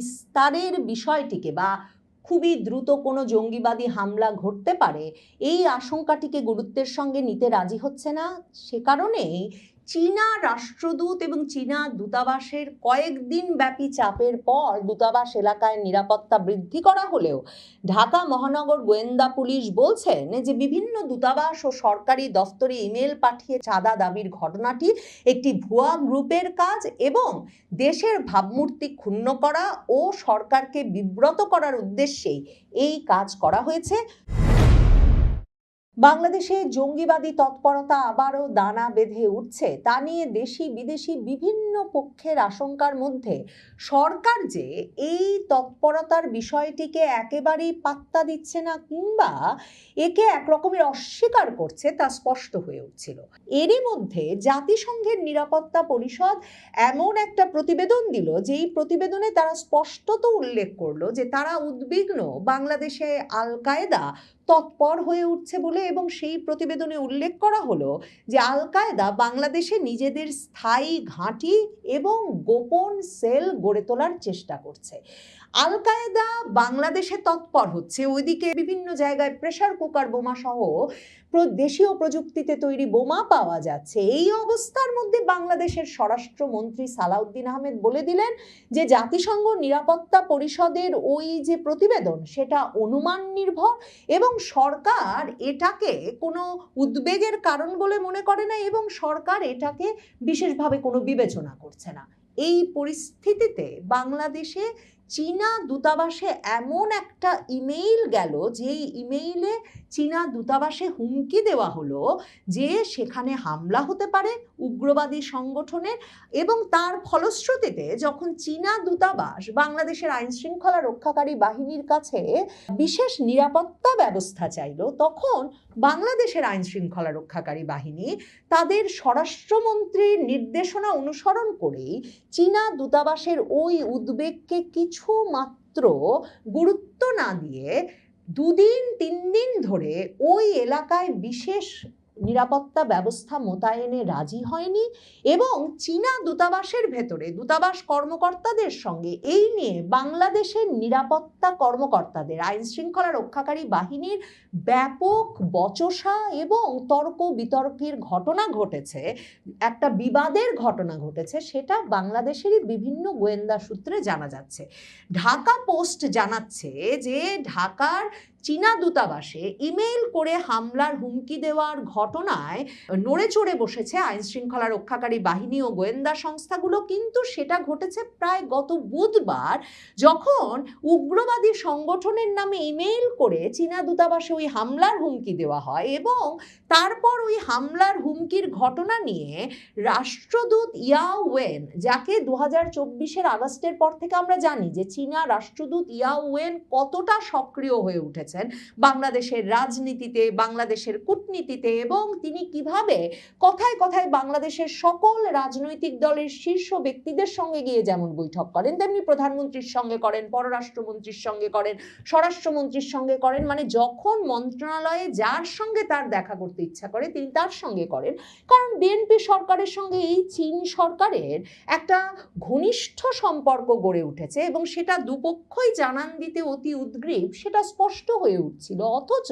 বিস্তারের বিষয়টিকে বা খুবই দ্রুত কোনো জঙ্গিবাদী হামলা ঘটতে পারে এই আশঙ্কাটিকে গুরুত্বের সঙ্গে নিতে রাজি হচ্ছে না। সে কারণেই চীনা রাষ্ট্রদূত এবং চীনা দূতাবাসের কয়েকদিন ব্যাপী চাপের পর দূতাবাস এলাকায় নিরাপত্তা বৃদ্ধি করা হলেও ঢাকা মহানগর গোয়েন্দা পুলিশ বলছেন যে বিভিন্ন দূতাবাস ও সরকারি দফতরে ইমেল পাঠিয়ে চাঁদা দাবির ঘটনাটি একটি ভুয়া গ্রুপের কাজ এবং দেশের ভাবমূর্তি ক্ষুণ্ণ করা ও সরকারকে বিব্রত করার উদ্দেশ্যেই এই কাজ করা হয়েছে। বাংলাদেশে জঙ্গিবাদী তৎপরতা আবারও দানা বেঁধে উঠছে, তা নিয়ে দেশি বিদেশি বিভিন্ন পক্ষের আশঙ্কার মধ্যে সরকার যে এই তৎপরতার বিষয়টিকে একেবারেই পাত্তা দিচ্ছে না কিংবা একে একরকমের অস্বীকার করছে তা স্পষ্ট হয়ে উঠছিল। এরই মধ্যে জাতিসংঘের নিরাপত্তা পরিষদ এমন একটা প্রতিবেদন দিল, যেই প্রতিবেদনে তারা স্পষ্টত উল্লেখ করলো যে তারা উদ্বিগ্ন বাংলাদেশে আল কায়েদা তৎপর হয়ে উঠছে বলে, এবং সেই প্রতিবেদনে উল্লেখ করা হলো যে আল কায়েদা বাংলাদেশে নিজেদের স্থায়ী ঘাঁটি এবং গোপন সেল গড়ে তোলার চেষ্টা করছে। আল কায়েদা বাংলাদেশে তৎপর হচ্ছে, ওইদিকে বিভিন্ন জায়গায় প্রেসার কুকার বোমা সহ দেশীয় প্রযুক্তিতে তৈরি বোমা পাওয়া যাচ্ছে। এই অবস্থার মধ্যে বাংলাদেশের স্বরাষ্ট্রমন্ত্রী সালাউদ্দিন আহমেদ বলে দিলেন যে জাতিসংঘ নিরাপত্তা পরিষদের ওই যে প্রতিবেদন সেটা অনুমান নির্ভর এবং সরকার এটাকে কোনো উদ্বেগের কারণ বলে মনে করে না এবং সরকার এটাকে বিশেষভাবে কোনো বিবেচনা করছে না। এই পরিস্থিতিতে বাংলাদেশে চীনা দূতাবাসে এমন একটা ইমেইল গেল, যে ইমেইলে চীনা দূতাবাসে হুমকি দেওয়া হলো যে সেখানে হামলা হতে পারে উগ্রবাদী সংগঠনের, এবং তার ফলশ্রুতিতে যখন চীনা দূতাবাস বাংলাদেশের আইন শৃঙ্খলা রক্ষাকারী বাহিনীর কাছে বিশেষ নিরাপত্তা ব্যবস্থা চাইল, তখন বাংলাদেশের আইন শৃঙ্খলা রক্ষাকারী বাহিনী তাদের স্বরাষ্ট্রমন্ত্রীর নির্দেশনা অনুসরণ করেই চীনা দূতাবাসের ওই উদ্বেগকে কিছু মাত্র গুরুত্ব না দিয়ে 2 দিন 3 দিন ধরে ওই এলাকায় বিশেষ নিরাপত্তা ব্যবস্থা মোতায়েনে রাজি হয়নি এবং চীনা দূতাবাসের ভেতরে দূতাবাস কর্মকর্তাদের সঙ্গে এই নিয়ে বাংলাদেশের নিরাপত্তা কর্মকর্তাদের আইন শৃঙ্খলা রক্ষাকারী বাহিনীর ব্যাপক বচসা এবং তর্ক বিতর্কের ঘটনা ঘটেছে, একটা বিবাদের ঘটনা ঘটেছে, সেটা বাংলাদেশেরই বিভিন্ন গোয়েন্দা সূত্রে জানা যাচ্ছে। ঢাকা পোস্ট জানাচ্ছে যে ঢাকার চীনা দূতাবাসে ইমেইল করে হামলার হুমকি দেওয়ার ঘটনায় নড়ে চড়ে বসেছে আইন শৃঙ্খলা রক্ষাকারী বাহিনী ও গোয়েন্দা সংস্থাগুলো, কিন্তু সেটা ঘটেছে প্রায় গত বুধবার, যখন উগ্রবাদী সংগঠনের নামে ইমেইল করে চীনা দূতাবাসে ওই হামলার হুমকি দেওয়া হয় এবং তারপর ওই হামলার হুমকির ঘটনা নিয়ে রাষ্ট্রদূত ইয়াও ওয়েন, যাকে 2024-এর আগস্টের পর থেকে আমরা জানি যে চীনা রাষ্ট্রদূত ইয়াও ওয়েন কতটা সক্রিয় হয়ে উঠেছে বাংলাদেশের রাজনীতিতে, বাংলাদেশের কূটনীতিতে, এবং তিনি কিভাবে কথায় কথায় বাংলাদেশের সকল রাজনৈতিক দলের শীর্ষ ব্যক্তিদের সঙ্গে গিয়ে যেমন বৈঠক করেন, তেমনি প্রধানমন্ত্রীর সঙ্গে করেন, পররাষ্ট্রমন্ত্রীর সঙ্গে করেন, স্বরাষ্ট্রমন্ত্রীর সঙ্গে করেন, মানে যখন মন্ত্রণালয়ে যার সঙ্গে তার দেখা করতে ইচ্ছা করে তিনি তার সঙ্গে করেন। কারণ বিএনপি সরকারের সঙ্গে এই চীন সরকারের একটা ঘনিষ্ঠ সম্পর্ক গড়ে উঠেছে এবং সেটা দুপক্ষই জানান দিতে অতি উদ্গ্রীব, সেটা স্পষ্ট হয়ে উঠছিল। অথচ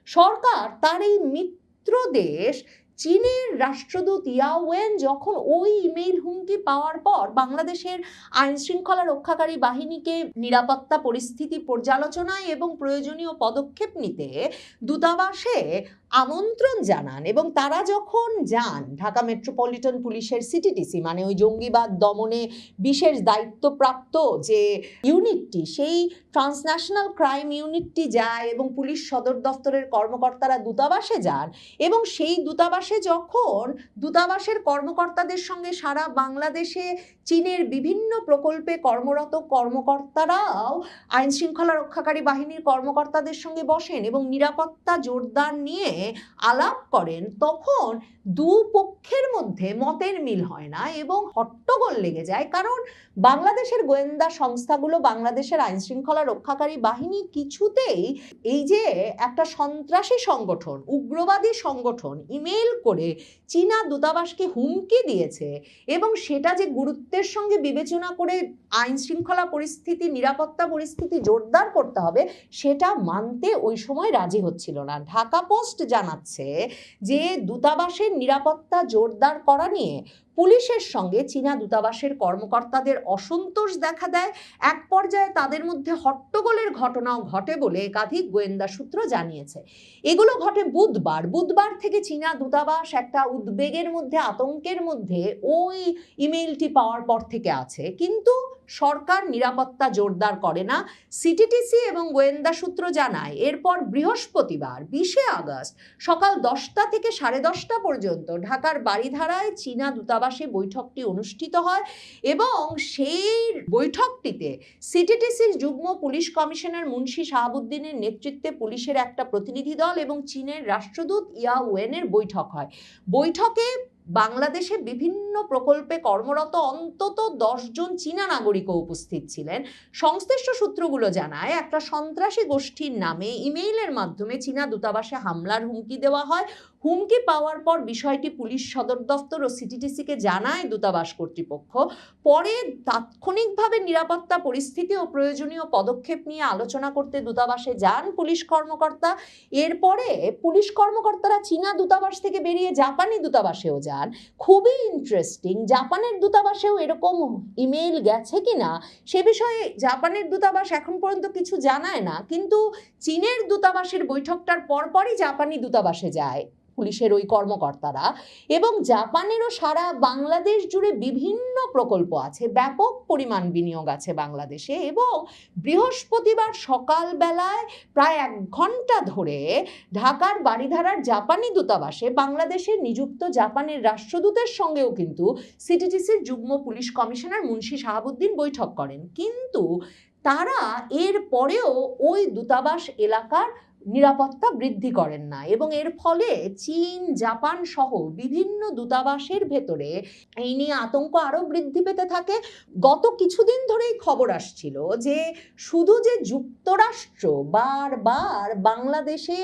সরকার তার এই মিত্র দেশ চীনের রাষ্ট্রদূত ইয়াও ওয়েন যখন ওই ইমেইল হুমকি পাওয়ার পর বাংলাদেশের আইন শৃঙ্খলা রক্ষাকারী বাহিনীকে নিরাপত্তা পরিস্থিতি পর্যালোচনায় এবং প্রয়োজনীয় পদক্ষেপ নিতে দূতাবাসে আমন্ত্রণ জানান, এবং তারা যখন যান ঢাকা মেট্রোপলিটন পুলিশের সিটিটিসি মানে ওই জঙ্গিবাদ দমনে বিশেষ দায়িত্বপ্রাপ্ত যে ইউনিটটি, সেই ট্রান্সন্যাশনাল ক্রাইম ইউনিটটি যায় এবং পুলিশ সদর দফতরের কর্মকর্তারা দূতাবাসে যান, এবং সেই দূতাবাসে যখন দূতাবাসের কর্মকর্তাদের সঙ্গে সারা বাংলাদেশে চীনের বিভিন্ন প্রকল্পে কর্মরত কর্মকর্তারাও আইন শৃঙ্খলা রক্ষাকারী বাহিনীর কর্মকর্তাদের সঙ্গে বসেন এবং নিরাপত্তা জোরদার নিয়ে আলাপ করেন তখন দুপক্ষের মধ্যে মতের মিল হয় না এবং হট্টগোল লেগে যায়। কারণ বাংলাদেশের গোয়েন্দা সংস্থাগুলো, বাংলাদেশের আইন শৃঙ্খলা রক্ষাকারী বাহিনী কিছুতেই এই যে একটা সন্ত্রাসী সংগঠন, উগ্রবাদী সংগঠন ইমেল করে চীনা দূতাবাসকে হুমকি দিয়েছে এবং সেটা যে গুরুত্বের সঙ্গে বিবেচনা করে আইন শৃঙ্খলা পরিস্থিতি, নিরাপত্তা পরিস্থিতি জোরদার করতে হবে, সেটা মানতে ওই সময় রাজি হচ্ছিল না। ঢাকা পোস্ট জানাচ্ছে যে দূতাবাসের নিরাপত্তা জোরদার করা নিয়ে পুলিশের সঙ্গে চীনা দূতাবাসের কর্মকর্তাদের অসন্তোষ দেখা দেয়। এক পর্যায়ে তাদের মধ্যে হট্টগোলের ঘটনাও ঘটে বলে একাধিক গোয়েন্দা সূত্র জানিয়েছে। এগুলো ঘটে বুধবার থেকে চীনা দূতাবাস একটা উদ্বেগের মধ্যে, আতঙ্কের মধ্যে ওই ইমেইলটি পাওয়ার পর থেকে আছে, কিন্তু সরকার নিরাপত্তা জোরদার করে না। সিটিটিসি এবং গোয়েন্দা সূত্র জানায় এরপর বৃহস্পতিবার 20শে আগস্ট সকাল 10টা থেকে 10:30 পর্যন্ত ঢাকার বারিধারায় চীনা দূতাবাসে বৈঠকটি অনুষ্ঠিত হয় এবং সেই বৈঠকটিতে সিটিটিসির যুগ্ম পুলিশ কমিশনার মুন্সি শাহাবুদ্দিনের নেতৃত্বে পুলিশের একটা প্রতিনিধি দল এবং চীনের রাষ্ট্রদূত ইয়া ওয়েনের বৈঠক হয়। বৈঠকে বাংলাদেশে বিভিন্ন প্রকল্পে কর্মরত অন্তত 10 জন চীনা নাগরিকও উপস্থিত ছিলেন। সংশ্লিষ্ট সূত্রগুলো জানায় একটা সন্ত্রাসী গোষ্ঠীর নামে ইমেইলের মাধ্যমে চীনা দূতাবাসে হামলার হুমকি দেওয়া হয়। হুমকি পাওয়ার পর বিষয়টি পুলিশ সদর দফতর ও সিটিটিসিকে জানায় দূতাবাস কর্তৃপক্ষ। পরে তাৎক্ষণিকভাবে নিরাপত্তা পরিস্থিতি ও প্রয়োজনীয় পদক্ষেপ নিয়ে আলোচনা করতে দূতাবাসে যান পুলিশ কর্মকর্তা। এরপরে পুলিশ কর্মকর্তারা চীনা দূতাবাস থেকে বেরিয়ে জাপানি দূতাবাসেও যান। খুবই ইন্টারেস্টিং, জাপানের দূতাবাসেও এরকম ইমেইল গেছে কিনা সে বিষয়ে জাপানের দূতাবাস এখন পর্যন্ত কিছু জানায় না, কিন্তু চীনের দূতাবাসের বৈঠকটার পরপরই জাপানি দূতাবাসে যায় পুলিশের ওই কর্মকর্তারা। এবং জাপানেরও সারা বাংলাদেশ জুড়ে বিভিন্ন প্রকল্প আছে, ব্যাপক পরিমাণ বিনিয়োগ আছে বাংলাদেশে। এবং বৃহস্পতিবার সকালবেলায় প্রায় 1 ঘন্টা ধরে ঢাকার বারিধারার জাপানি দূতাবাসে বাংলাদেশের নিযুক্ত জাপানের রাষ্ট্রদূতের সঙ্গেও কিন্তু সিটিটিসির যুগ্ম পুলিশ কমিশনার মুন্সি শাহাবুদ্দিন বৈঠক করেন, কিন্তু তারা এর পরেও ওই দূতাবাস এলাকার নিরাপত্তা বৃদ্ধি করেন না এবং এর ফলে চীন, জাপান সহ বিভিন্ন দূতাবাসের ভেতরে এই নিয়ে আতঙ্ক আরো বৃদ্ধি পেতে থাকে। গত কিছুদিন ধরেই খবর আসছিল যে শুধু যে যুক্তরাষ্ট্র বারবার বাংলাদেশে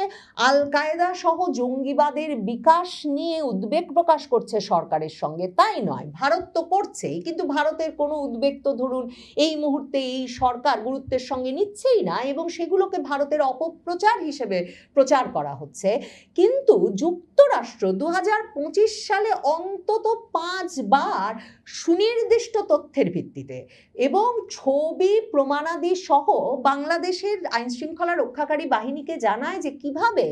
আল কায়েদা সহ জঙ্গিবাদের বিকাশ নিয়ে উদ্বেগ প্রকাশ করছে সরকারের সঙ্গে, তাই নয়, ভারত তো করছেই, কিন্তু ভারতের কোনো উদ্বেগ তো ধরুন এই মুহূর্তে এই সরকার গুরুত্বের সঙ্গে নিচ্ছেই না এবং সেগুলোকে ভারতের অপপ্রচার হিসেবে প্রচার করা হচ্ছে। কিন্তু যুক্তরাষ্ট্র 2025 সালে অন্তত 5 বার সুনির্দিষ্ট তথ্যের ভিত্তিতে এবং ছবি প্রমাণাদি সহ বাংলাদেশের আইন শৃঙ্খলা রক্ষাকারী বাহিনীকে জানায় যে কিভাবে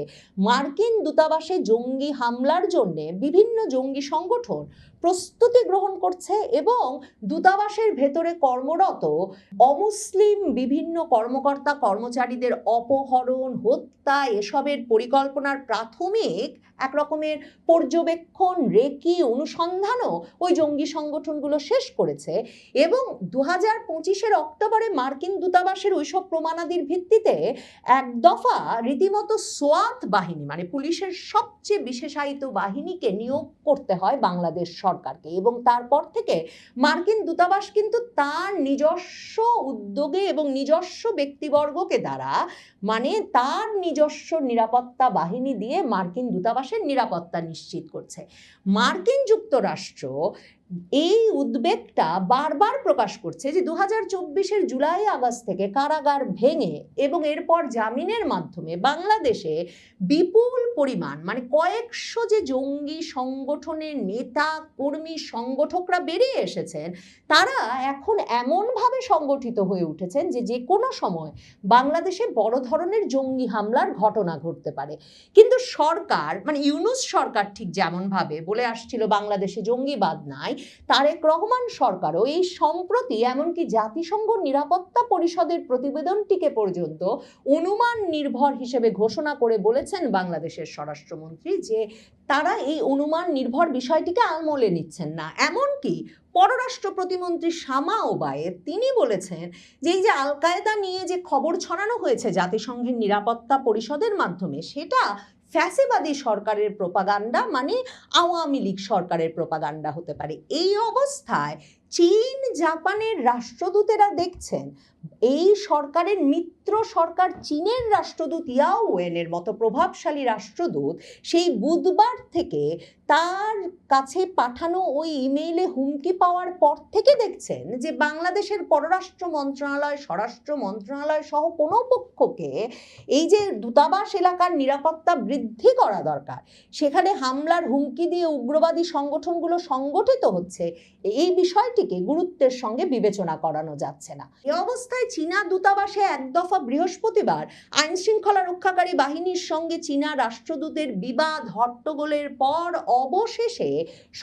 মার্কিন দূতাবাসে জঙ্গি হামলার জন্য বিভিন্ন জঙ্গি সংগঠন প্রস্তুতি গ্রহণ করছে এবং দূতাবাসের ভেতরে কর্মরত অমুসলিম বিভিন্ন কর্মকর্তা কর্মচারীদের অপহরণ, হত্যা এসবের পরিকল্পনার প্রাথমিক এক রকমের পর্যবেক্ষণ, রেকি, অনুসন্ধানও ওই জঙ্গি সংগঠনগুলো শেষ করেছে। এবং 2025 অক্টোবরে মার্কিন দূতাবাসের ওইসব প্রমাণাদির ভিত্তিতে এক দফা রীতিমতো সোয়াত বাহিনী, মানে পুলিশের সবচেয়ে বিশেষায়িত বাহিনীকে নিয়োগ করতে হয় বাংলাদেশ সরকারকে এবং তারপর থেকে মার্কিন দূতাবাস কিন্তু তার নিজস্ব উদ্যোগে এবং নিজস্ব ব্যক্তিবর্গকে দ্বারা, মানে তার নিজস্ব নিরাপত্তা বাহিনী দিয়ে মার্কিন দূতাবাসের নিরাপত্তা নিশ্চিত করছে। মার্কিন যুক্তরাষ্ট্র এই উদ্বেগটা বারবার প্রকাশ করছে যে 2024 জুলাই আগস্ট থেকে কারাগার ভেঙে এবং এরপর জামিনের মাধ্যমে বাংলাদেশে বিপুল পরিমাণ, মানে কয়েকশো যে জঙ্গি সংগঠনের নেতা কর্মী সংগঠকরা বেরিয়ে এসেছেন, তারা এখন এমনভাবে সংগঠিত হয়ে উঠেছেন যে যে কোনো সময় বাংলাদেশে বড় ধরনের জঙ্গি হামলার ঘটনা ঘটতে পারে। কিন্তু সরকার, মানে ইউনূস সরকার ঠিক যেমনভাবে বলে আসছিল বাংলাদেশে জঙ্গিবাদ নাই, তারেক রহমান সরকারও এই সম্প্রতি এমনকি জাতিসংঘ নিরাপত্তা পরিষদের প্রতিবেদনটিকে পর্যন্ত অনুমান নির্ভর হিসেবে ঘোষণা করে বলেছেন বাংলাদেশের স্বরাষ্ট্রমন্ত্রী যে তারা এই অনুমান নির্ভর বিষয়টিকে আমলে নিচ্ছেন না। এমনকি পররাষ্ট্র প্রতিমন্ত্রী শামা ওবায়েদ তিনি বলেছেন যে এই যে আল কায়েদা নিয়ে যে খবর ছড়ানো হয়েছে জাতিসংঘের নিরাপত্তা পরিষদের মাধ্যমে, সেটা ফ্যাসিবাদী সরকারের প্রোপাগান্ডা মানে আওয়ামী লীগ সরকারের প্রোপাগান্ডা হতে পারে। এই অবস্থায় চীন জাপানের রাষ্ট্রদূতেরা দেখছেন এই সরকারের মিত্র সরকার চীনের রাষ্ট্রদূত ইয়াও ওয়েনের মতো প্রভাবশালী রাষ্ট্রদূত সেই বুধবার থেকে তার কাছে পাঠানো ওই ইমেইলে হুমকি পাওয়ার পর থেকে দেখছেন যে বাংলাদেশের পররাষ্ট্র মন্ত্রণালয়, স্বরাষ্ট্র মন্ত্রণালয় সহ কোনো পক্ষকে এই যে দূতাবাস এলাকার নিরাপত্তা বৃদ্ধি করা দরকার, সেখানে হামলার হুমকি দিয়ে উগ্রবাদী সংগঠনগুলো সংগঠিত হচ্ছে, এই বিষয়টিকে গুরুত্বের সঙ্গে বিবেচনা করানো যাচ্ছে না। এই অবস্থায় চীনা দূতাবাসে এক দফা বৃহস্পতিবার আইন শৃঙ্খলা রক্ষাকারী বাহিনীর সঙ্গে চীনা রাষ্ট্রদূতের বিবাদ হট্টগোলের পর অবশেষে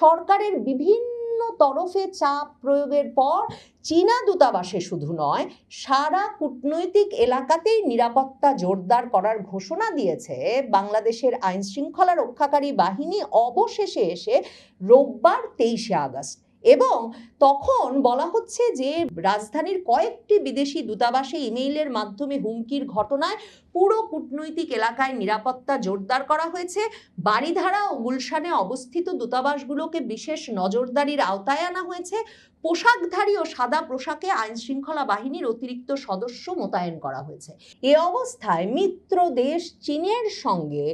সরকারের বিভিন্ন তরফে চাপ প্রয়োগের পর চীনা দূতাবাসে শুধু নয়, সারা কূটনৈতিক এলাকাতেই নিরাপত্তা জোরদার করার ঘোষণা দিয়েছে বাংলাদেশের আইন শৃঙ্খলা রক্ষাকারী বাহিনী অবশেষে এসে রোববার 23শে আগস্ট। এবং তখন বলা হচ্ছে যে রাজধানীর কয়েকটি বিদেশি দূতাবাসে ইমেইলের মাধ্যমে হুমকির ঘটনায় পুরো কূটনৈতিক এলাকায় নিরাপত্তা জোরদার করা হয়েছে। বারিধারা ও গুলশানে অবস্থিত দূতাবাসগুলোকে বিশেষ নজরদারির আওতায় আনা হয়েছে। পোশাকধারী ও সাদা পোশাকে আইন শৃঙ্খলা বাহিনীর অতিরিক্ত সদস্য মোতায়েন করা হয়েছে। এ অবস্থায় মিত্র দেশ চীনের সঙ্গে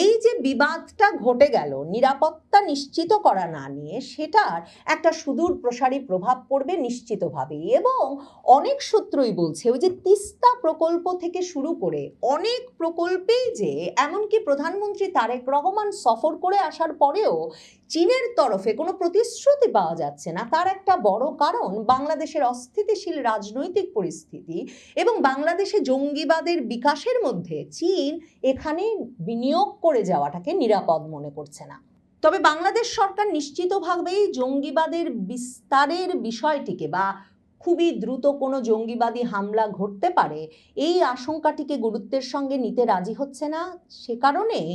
এই যে বিবাদটা ঘটে গেল নিরাপত্তা নিশ্চিত করা না নিয়ে, সেটার একটা সুদূর প্রসারী প্রভাব পড়বে নিশ্চিতভাবেই। এবং অনেক সূত্রই বলছে ওই যে তিস্তা প্রকল্প থেকে শুরু করে অনেক প্রকল্পেই যে এমনকি প্রধানমন্ত্রী তারেক রহমান সফর করে আসার পরেও চীনের তরফে কোনো প্রতিশ্রুতি পাওয়া যাচ্ছে না, তার একটা বড় কারণ বাংলাদেশের অস্থিতিশীল রাজনৈতিক পরিস্থিতি এবং বাংলাদেশে জঙ্গিবাদের বিকাশের মধ্যে চীন এখানে বিনিয়োগ করে যাওয়াটাকে নিরাপদ মনে করছে না। তবে বাংলাদেশ সরকার নিশ্চিতভাবেই জঙ্গিবাদের বিস্তারের বিষয়টিকে বা খুবই দ্রুত কোনো জঙ্গিবাদী হামলা ঘটতে পারে এই আশঙ্কাটিকে গুরুত্বের সঙ্গে নিতে রাজি হচ্ছে না। সে কারণেই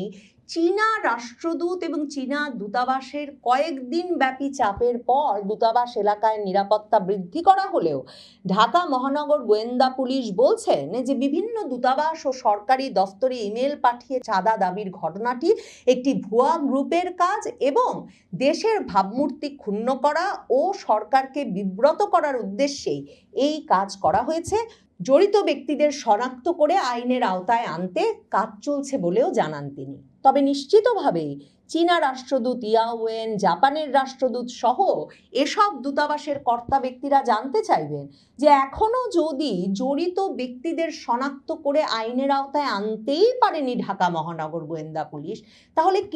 চীনা রাষ্ট্রদূত এবং চীনা দূতাবাসের কয়েকদিন ব্যাপী চাপের পর দূতাবাস এলাকায় নিরাপত্তা বৃদ্ধি করা হলেও ঢাকা মহানগর গোয়েন্দা পুলিশ বলছেন যে বিভিন্ন দূতাবাস ও সরকারি দফতরে ইমেল পাঠিয়ে চাঁদা দাবির ঘটনাটি একটি ভুয়া গ্রুপের কাজ এবং দেশের ভাবমূর্তি ক্ষুণ্ণ করা ও সরকারকে বিব্রত করার উদ্দেশ্যেই এই কাজ করা হয়েছে। জড়িত ব্যক্তিদের শনাক্ত করে আইনের আওতায় আনতে কাজ চলছে বলেও জানান তিনি। তবে নিশ্চিতভাবেই চীনা রাষ্ট্রদূত ইয়াও ওয়েন, জাপানের রাষ্ট্রদূত সহ এসব দূতাবাসের কর্তা ব্যক্তিরা জানতে চাইবেন যে এখনো যদি জড়িত ব্যক্তিদের শনাক্ত করে আইনের আওতায় আনতেই পারেনি ঢাকা মহানগর গোয়েন্দা পুলিশ, তাহলে কি